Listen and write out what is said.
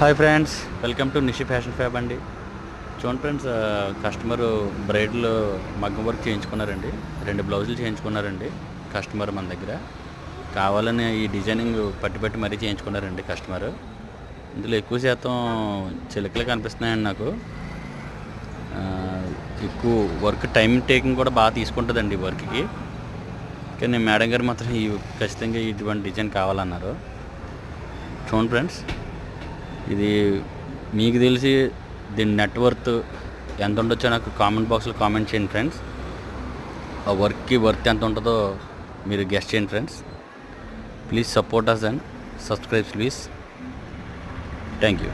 Hi friends, welcome to Nishi fashion fab అండి. చూడండి friends, customer బ్రైడ్లో మగ్గం వర్క్ చేయించుకున్నారండి. 2 బ్లౌజులు చేయించుకున్నారండి కస్టమర్ మన దగ్గర. కావాలని ఈ డిజైనింగ్ పట్టి మరీ చేయించుకున్నారండి కస్టమరు. ఇందులో ఎక్కువ శాతం చిలకలు కనిపిస్తున్నాయండి నాకు. ఎక్కువ వర్క్ టైం టేకింగ్ కూడా బాగా తీసుకుంటుందండి ఈ వర్క్కి. కానీ మేడం గారు మాత్రం ఖచ్చితంగా ఇటువంటి డిజైన్ కావాలన్నారు. చూడండి ఫ్రెండ్స్, ఇది మీకు తెలిసి దీని నెట్వర్త్ ఎంత ఉండొచ్చో నాకు కామెంట్ బాక్స్లో కామెంట్ చేయండి ఫ్రెండ్స్. ఆ వర్క్కి వర్త్ ఎంత ఉంటుందో మీరు గెస్ట్ చేయండి friends. Please support us and subscribe please. Thank you.